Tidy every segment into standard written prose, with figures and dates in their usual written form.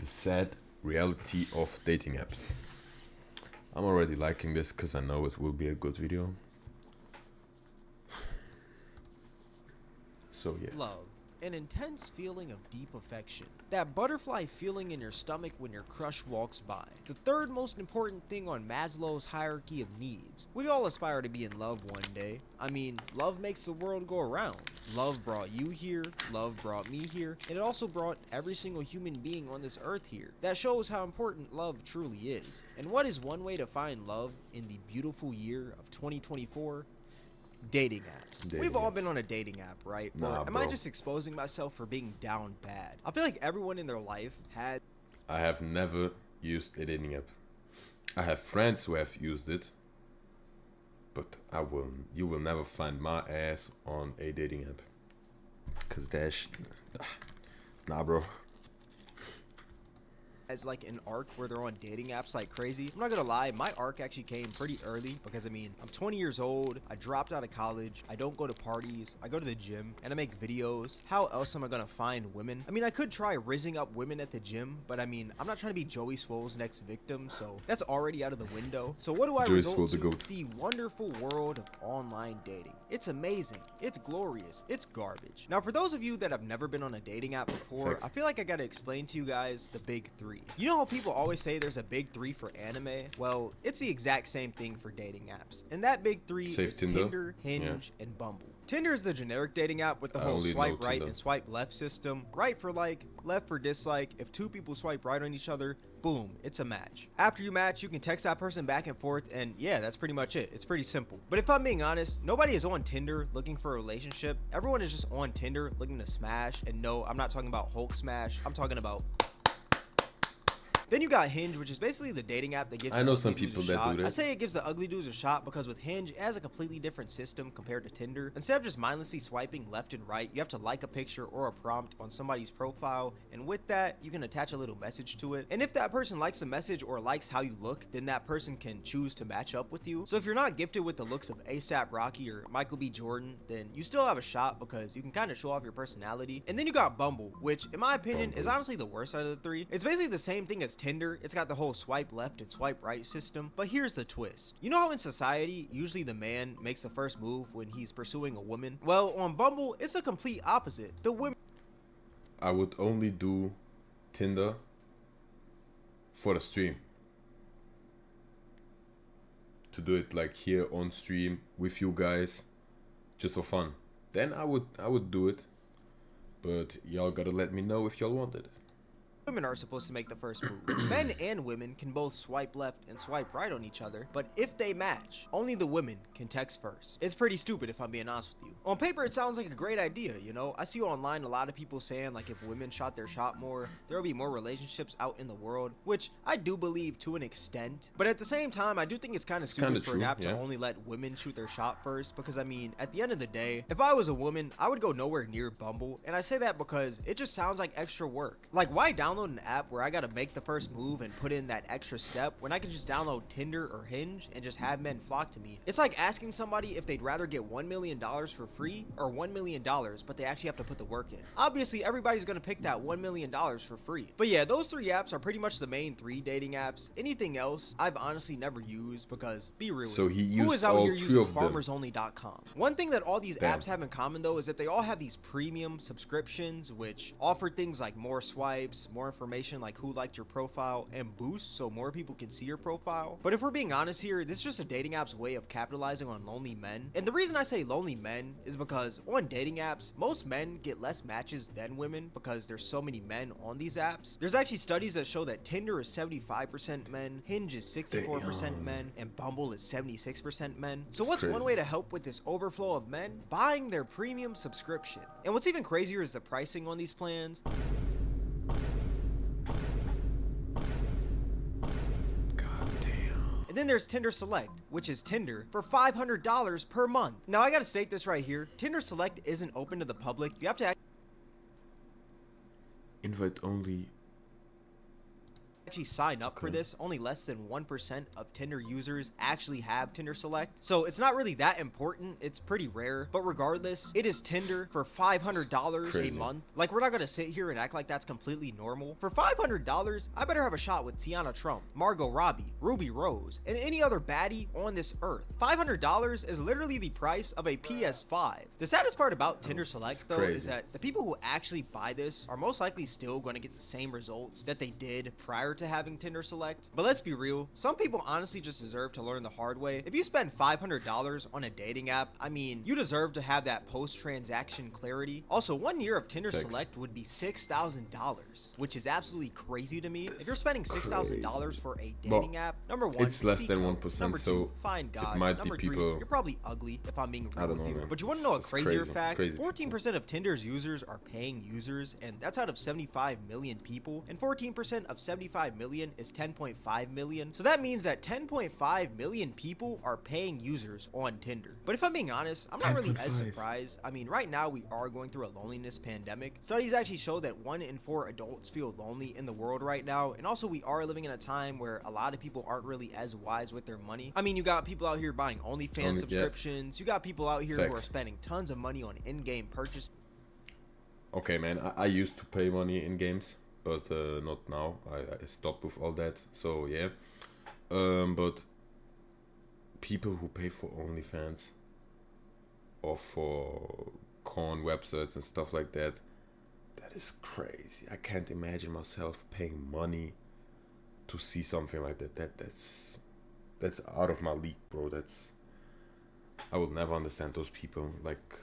The sad reality of dating apps. I'm already liking this because I know it will be a good video. So yeah. Love. An intense feeling of deep affection. That butterfly feeling in your stomach when your crush walks by. The third most important thing on Maslow's hierarchy of needs. We all aspire to be in love one day. I mean, love makes the world go around. Love brought you here, love brought me here, and it also brought every single human being on this earth here. That shows how important love truly is. And what is one way to find love in the beautiful year of 2024? Dating apps. We've all been on a dating app, right? Nah, or am I just exposing myself for being down bad? I feel like everyone in their life had. I have never used a dating app. I have friends who have used it, but you will never find my ass on a dating app. Cause nah, bro. As like an arc where they're on dating apps like crazy. I'm not gonna lie, my arc actually came pretty early because I mean, I'm 20 years old, I dropped out of college, I don't go to parties, I go to the gym, and I make videos. How else am I gonna find women? I mean, I could try rizzing up women at the gym, but I mean, I'm not trying to be Joey Swole's next victim, so that's already out of the window. So what do I resort to? The wonderful world of online dating. It's amazing, it's glorious, it's garbage. Now, for those of you that have never been on a dating app before, I feel like I gotta explain to you guys the big three. You know how people always say there's a big three for anime? Well, it's the exact same thing for dating apps. And that big three is Tinder, Hinge, and Bumble. Tinder is the generic dating app with the whole swipe right and swipe left system. Right for like, left for dislike. If two people swipe right on each other, boom, it's a match. After you match, you can text that person back and forth, and yeah, that's pretty much it. It's pretty simple. But if I'm being honest, nobody is on Tinder looking for a relationship. Everyone is just on Tinder looking to smash. And no, I'm not talking about Hulk smash. I'm talking about... Then you got Hinge, which is basically the dating app that gives. I know some people that do that. I say it gives the ugly dudes a shot because with Hinge, it has a completely different system compared to Tinder. Instead of just mindlessly swiping left and right, you have to like a picture or a prompt on somebody's profile, and with that, you can attach a little message to it. And if that person likes the message or likes how you look, then that person can choose to match up with you. So if you're not gifted with the looks of ASAP Rocky or Michael B. Jordan, then you still have a shot because you can kind of show off your personality. And then you got Bumble, which in my opinion is honestly the worst out of the three. It's basically the same thing as Tinder. It's got the whole swipe left and swipe right system, but here's the twist. You know how in society, usually the man makes the first move when he's pursuing a woman? Well, on Bumble, it's a complete opposite. The women... I would only do Tinder for the stream. To do it like here on stream with you guys, just for fun. Then I would do it, but y'all gotta let me know if y'all want it. Women are supposed to make the first move. Men and women can both swipe left and swipe right on each other, but if they match, only the women can text first. It's pretty stupid if I'm being honest with you. On paper, it sounds like a great idea, you know? I see online a lot of people saying like if women shot their shot more, there will be more relationships out in the world, which I do believe to an extent. But at the same time, I do think it's kind of stupid for an app to only let women shoot their shot first, because I mean, at the end of the day, if I was a woman, I would go nowhere near Bumble, and I say that because it just sounds like extra work. Like, why download an app where I gotta make the first move and put in that extra step when I could just download Tinder or Hinge and just have men flock to me? It's like asking somebody if they'd rather get $1 million for free or $1 million, but they actually have to put the work in. Obviously, everybody's gonna pick that $1 million for free. But yeah, those three apps are pretty much the main three dating apps. Anything else, I've honestly never used because, be real, so he used who is out here using farmersonly.com? One thing that all these apps have in common though is that they all have these premium subscriptions which offer things like more swipes, more information like who liked your profile, and boosts so more people can see your profile. But if we're being honest here, this is just a dating app's way of capitalizing on lonely men. And the reason I say lonely men is because on dating apps, most men get less matches than women because there's so many men on these apps. There's actually studies that show that Tinder is 75% men, Hinge is 64% men, and Bumble is 76% men. So what's one way to help with this overflow of men? Buying their premium subscription. And what's even crazier is the pricing on these plans. And then there's Tinder Select, which is Tinder for $500 per month. Now I gotta state this right here. Tinder Select isn't open to the public. You have to invite only actually sign up for this, only less than 1% of Tinder users actually have Tinder Select. So it's not really that important. It's pretty rare. But regardless, it is Tinder for $500 a month. Like, we're not going to sit here and act like that's completely normal. For $500, I better have a shot with Tiana Trump, Margot Robbie, Ruby Rose, and any other baddie on this earth. $500 is literally the price of a PS5. The saddest part about Tinder Select, though, is that the people who actually buy this are most likely still going to get the same results that they did prior to having Tinder Select. But let's be real, some people honestly just deserve to learn the hard way. If you spend $500 on a dating app, I mean, you deserve to have that post-transaction clarity. Also, 1 year of Tinder Select would be $6,000, which is absolutely crazy to me. If you're spending $6,000 for a dating app, number one, it's less than 1%, number so two, find God. it might Number be three, people. you're probably ugly if I'm being real with you. Man. But you want to know a crazier fact? 14% Crazy. of Tinder's users are paying users, and that's out of 75 million people, and 14% of 75 million is 10.5 million. So that means that 10.5 million people are paying users on Tinder. But if I'm being honest, I'm not really as surprised. I mean, right now we are going through a loneliness pandemic. Studies actually show that 1 in 4 adults feel lonely in the world right now, and also we are living in a time where a lot of people aren't really as wise with their money. I mean, you got people out here buying OnlyFans subscriptions. You got people out here who are spending tons of money on in-game purchases. Okay, man, I used to pay money in games, but not now. I stopped with all that. So yeah, but people who pay for OnlyFans or for corn websites and stuff like that, that is crazy. I can't imagine myself paying money to see something like that. That's out of my league, bro. I would never understand those people, like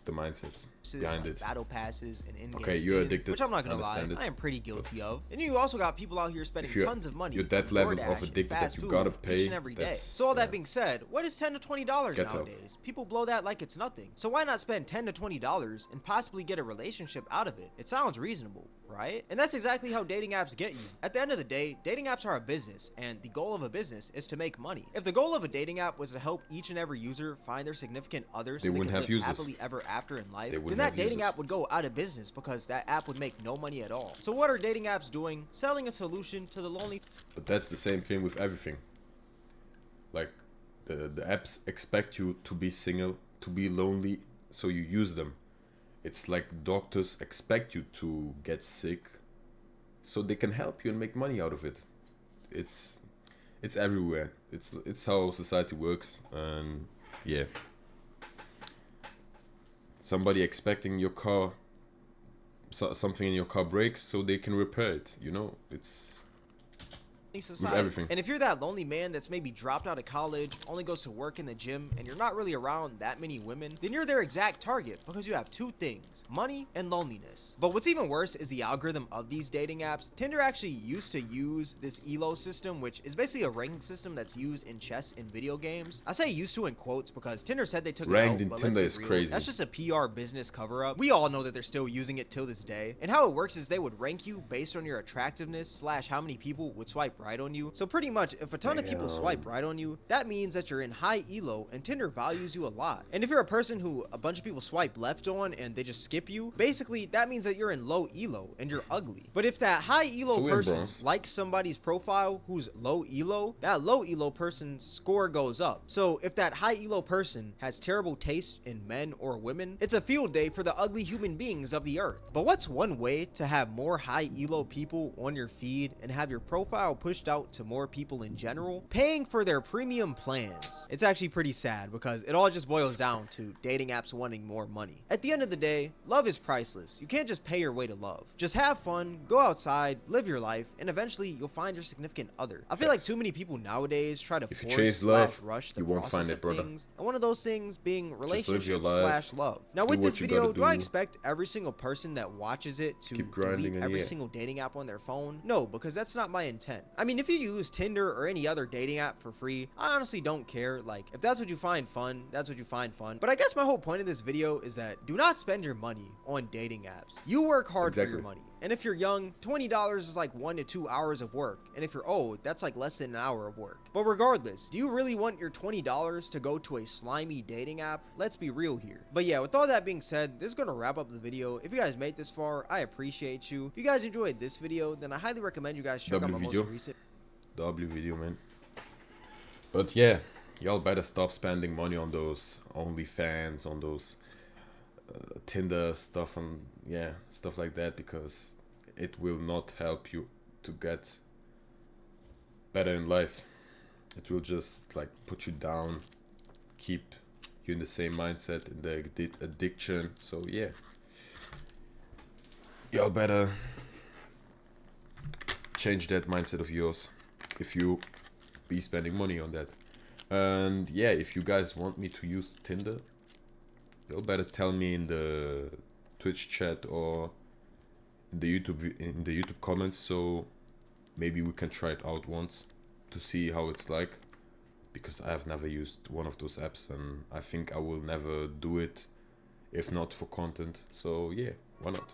the mindset behind it. Battle passes and in-game okay, you're skins, addicted, which I'm not gonna lie, I am pretty guilty of. And you also got people out here spending tons of money. You're that level of addicted that you gotta pay each and every day. So all that being said, what is $10 to $20 nowadays? People blow that like it's nothing. So why not spend $10 to $20 and possibly get a relationship out of it? It sounds reasonable, right? And that's exactly how dating apps get you. At the end of the day, dating apps are a business, and the goal of a business is to make money. If the goal of a dating app was to help each and every user find their significant other so they could live happily ever after in life, then that dating app would go out of business because that app would make no money at all. So what are dating apps doing? Selling a solution to the lonely. But that's the same thing with everything. Like the apps expect you to be single, to be lonely, so you use them. It's like doctors expect you to get sick so they can help you and make money out of it. It's everywhere. It's how society works, and yeah. Somebody expecting your car, something in your car breaks so they can repair it, you know? It's society. With everything. And if you're that lonely man that's maybe dropped out of college, only goes to work in the gym, and you're not really around that many women, then you're their exact target because you have two things: money and loneliness. But what's even worse is the algorithm of these dating apps. Tinder actually used to use this ELO system, which is basically a ranking system that's used in chess and video games. I say used to in quotes because Tinder said they took it out, but Tinder is crazy. That's just a PR business cover-up. We all know that they're still using it till this day. And how it works is they would rank you based on your attractiveness / how many people would swipe right on you. So pretty much, if a ton of people swipe right on you, that means that you're in high elo and Tinder values you a lot. And if you're a person who a bunch of people swipe left on and they just skip you, basically that means that you're in low elo and you're ugly. But if that high elo person likes somebody's profile who's low elo, that low elo person's score goes up. So if that high elo person has terrible taste in men or women, it's a field day for the ugly human beings of the earth. But what's one way to have more high elo people on your feed and have your profile pushed out to more people in general? Paying for their premium plans. It's actually pretty sad because it all just boils down to dating apps wanting more money. At the end of the day, love is priceless. You can't just pay your way to love. Just have fun, go outside, live your life, and eventually you'll find your significant other. I feel like too many people nowadays try to rush the process of things, and one of those things being relationship / love. Now with this video, do I expect every single person that watches it to delete every single dating app on their phone? No, because that's not my intent. I mean, if you use Tinder or any other dating app for free, I honestly don't care. Like, if that's what you find fun, that's what you find fun. But I guess my whole point of this video is that do not spend your money on dating apps. You work hard for your money. And if you're young, $20 is like 1 to 2 hours of work. And if you're old, that's like less than an hour of work. But regardless, do you really want your $20 to go to a slimy dating app? Let's be real here. But yeah, with all that being said, this is gonna wrap up the video. If you guys made this far, I appreciate you. If you guys enjoyed this video, then I highly recommend you guys check out my most recent video, man. But yeah, y'all better stop spending money on those OnlyFans, on those Tinder stuff, and yeah, stuff like that, because it will not help you to get better in life. It will just like put you down, keep you in the same mindset, in the addiction. So yeah, y'all better change that mindset of yours if you be spending money on that. And yeah, if you guys want me to use Tinder, you better tell me in the Twitch chat or in the YouTube comments, so maybe we can try it out once to see how it's like, because I have never used one of those apps and I think I will never do it if not for content. So yeah, why not?